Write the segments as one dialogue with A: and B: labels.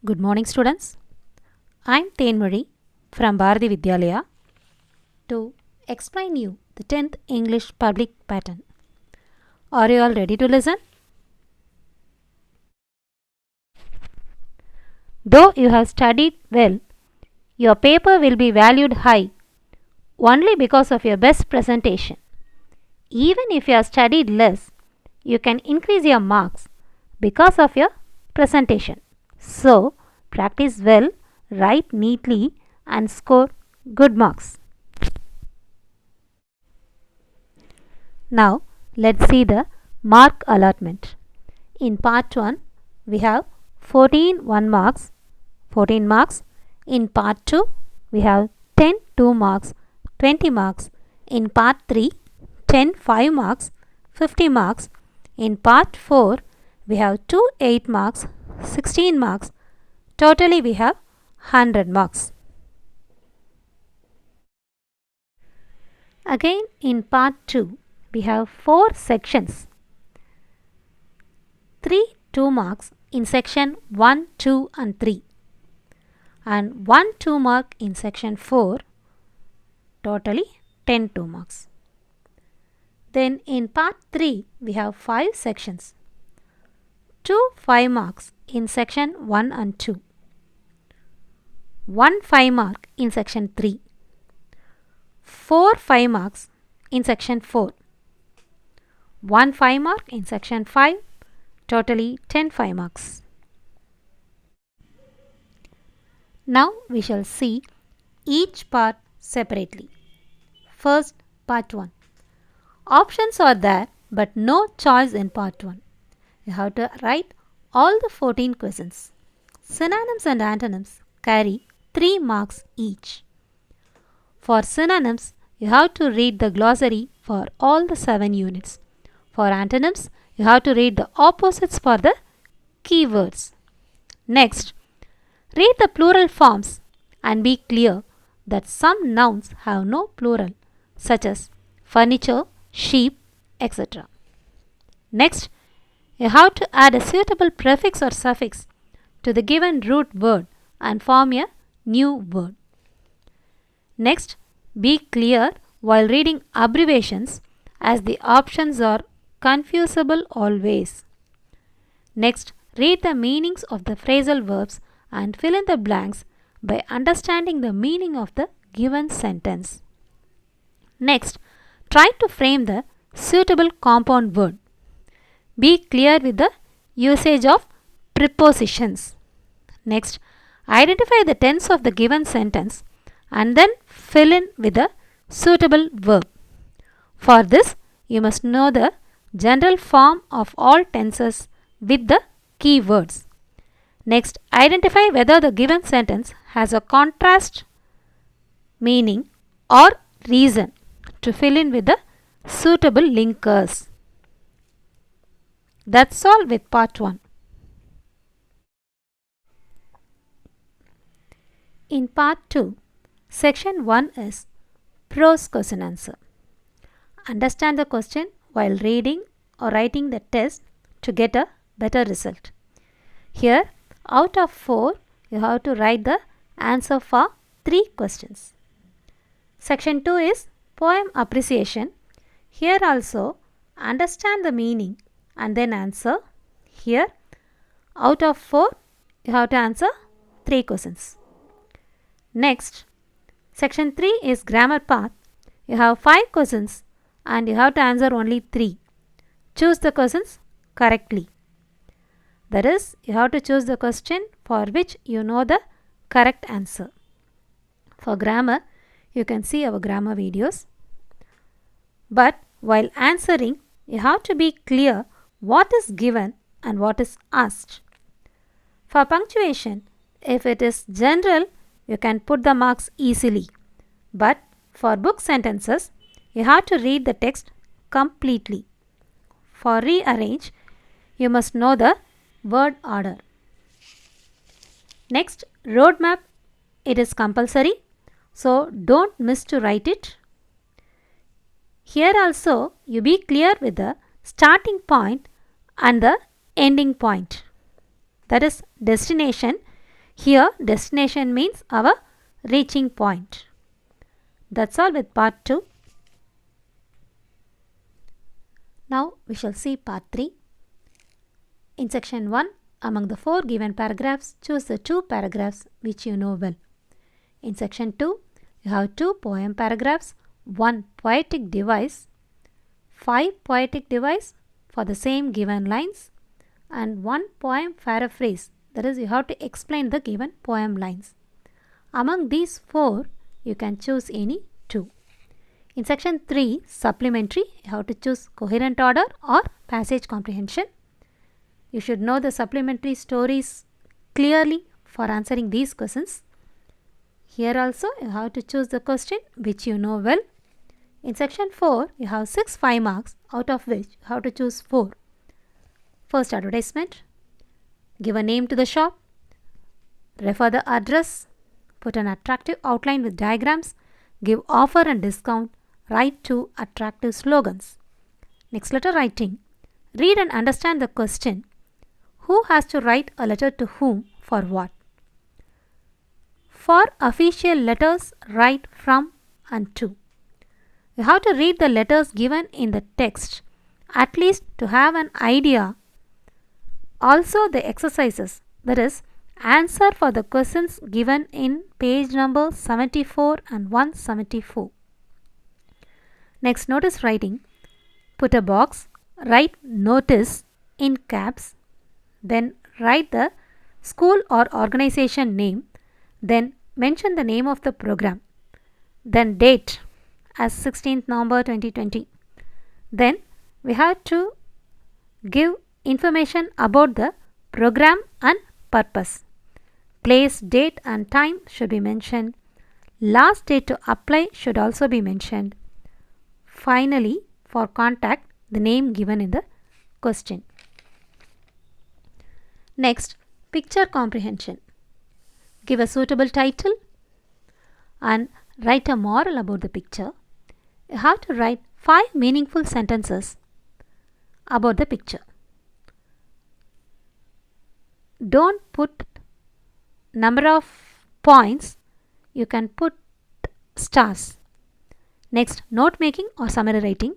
A: Good morning, students. I am Tenmari from Bharati Vidyalaya to explain you the 10th English public pattern. Are you all ready to listen? Though you have studied well, your paper will be valued high only because of your best presentation. Even if you have studied less, you can increase your marks because of your presentation. So, practice well, write neatly, and score good marks. Now, let's see the mark allotment. In part 1, we have 14 marks, 14 marks. In part 2, we have 10 2 marks, 20 marks. In part 3, 10 5 marks, 50 marks. In part 4, we have 2 8 marks, 16 marks. Totally, we have 100 marks. Again, in part 2, we have 4 sections. 3 2 marks in section 1, 2 and 3 and 1 2 mark in section 4, totally 10 2 marks. Then in part 3 we have 5 sections. 2 5 marks in section 1 and 2, 1 5 mark in section 3, 4 5 marks in section 4, 1 5 mark in section 5, totally 10 5 marks. Now we shall see each part separately. First, part 1. Options are there but no choice in part 1. You have to write all the 14 questions. Synonyms and antonyms carry 3 marks each. For synonyms, you have to read the glossary for all the 7 units. For antonyms, you have to read the opposites for the keywords. Next, read the plural forms and be clear that some nouns have no plural, such as furniture, sheep, etc. Next, you have to add a suitable prefix or suffix to the given root word and form a new word. Next, be clear while reading abbreviations as the options are confusable always. Next, read the meanings of the phrasal verbs and fill in the blanks by understanding the meaning of the given sentence. Next, try to frame the suitable compound word. Be clear with the usage of prepositions. Next, identify the tense of the given sentence and then fill in with the suitable verb. For this, you must know the general form of all tenses with the keywords. Next, identify whether the given sentence has a contrast meaning or reason to fill in with the suitable linkers. That's all with part 1. In part 2, section 1 is prose question answer. Understand the question while reading or writing the test to get a better result. Here, out of 4, you have to write the answer for 3 questions. Section 2 is poem appreciation. Here also, understand the meaning and then answer. Here, out of 4, you have to answer 3 questions. Next, section 3 is grammar part. You have 5 questions and you have to answer only 3. Choose the questions correctly. That is, you have to choose the question for which you know the correct answer. For grammar, you can see our grammar videos. But while answering, you have to be clear what is given and what is asked. For punctuation, if it is general, you can put the marks easily. But for book sentences, you have to read the text completely. For rearrange, you must know the word order. Next, roadmap. It is compulsory, so don't miss to write it. Here also, you be clear with the starting point and the ending point. That is destination. Here destination means our reaching point. That's all with part 2. Now we shall see part 3. In section 1, among the 4 given paragraphs, choose the 2 paragraphs which you know well. In section 2, you have 2 poem paragraphs, 1 poetic device, 5 poetic device for the same given lines, and 1 poem paraphrase, that is, you have to explain the given poem lines. Among these 4, you can choose any 2. In section 3, supplementary, you have to choose coherent order or passage comprehension. You should know the supplementary stories clearly for answering these questions. Here also you have to choose the question which you know well. In section 4, you have 6 5 marks, out of which you have to choose 4. First, advertisement. Give a name to the shop. Refer the address. Put an attractive outline with diagrams. Give offer and discount. Write 2 attractive slogans. Next, letter writing. Read and understand the question. Who has to write a letter to whom for what? For official letters, write from and to. You have to read the letters given in the text, at least to have an idea. Also the exercises, that is, answer for the questions given in page number 74 and 174. Next, notice writing. Put a box, write notice in caps, then write the school or organization name, then mention the name of the program, then date as 16th November 2020. Then we have to give information about the program and purpose. Place, date and time should be mentioned. Last date to apply should also be mentioned. Finally, for contact, the name given in the question. Next, picture comprehension. Give a suitable title and write a moral about the picture. You have to write 5 meaningful sentences about the picture. Don't put number of points, you can put stars. Next, note making or summary writing.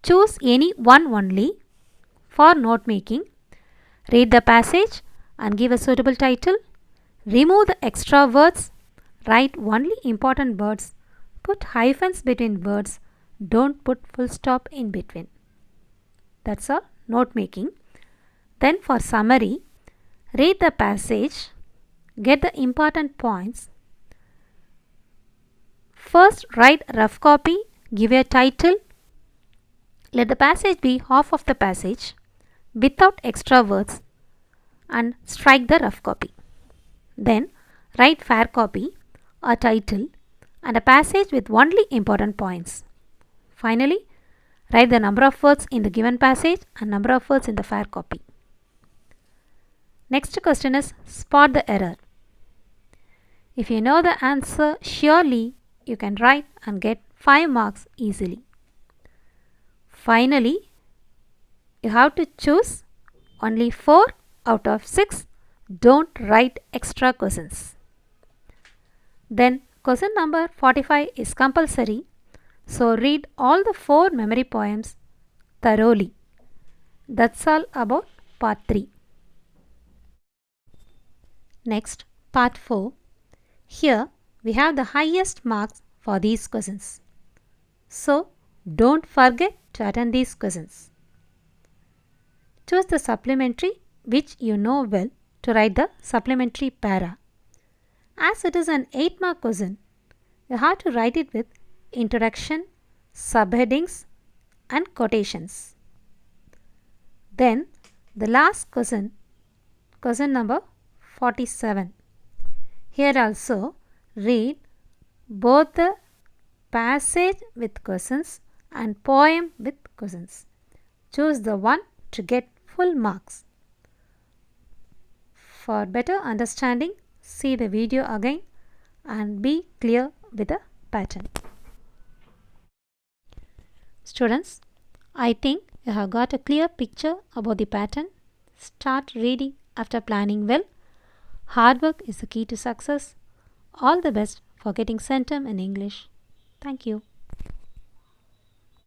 A: Choose any one only for note making. Read the passage and give a suitable title. Remove the extra words. Write only important words. Put hyphens between words. Don't put full stop in between. That's all note making. Then for summary, read the passage. Get the important points. First, write rough copy. Give a title. Let the passage be half of the passage without extra words and strike the rough copy. Then write fair copy, a title and a passage with only important points. Finally, write the number of words in the given passage and number of words in the fair copy. Next question is spot the error. If you know the answer surely, you can write and get 5 marks easily. Finally, you have to choose only 4 out of 6. Don't write extra questions. Then question number 45 is compulsory. So read all the 4 memory poems thoroughly. That's all about part 3. Next, part 4. Here we have the highest marks for these questions. So don't forget to attend these questions. Choose the supplementary which you know well to write the supplementary para. As it is an 8-mark question, you have to write it with introduction, subheadings and quotations. Then the last question, question number 47. Here also read both the passage with questions and poem with questions. Choose the one to get full marks. For better understanding, see the video again and be clear with the pattern. Students, I think you have got a clear picture about the pattern. Start reading after planning well. Hard work is the key to success. All the best for getting Centum in English. Thank you.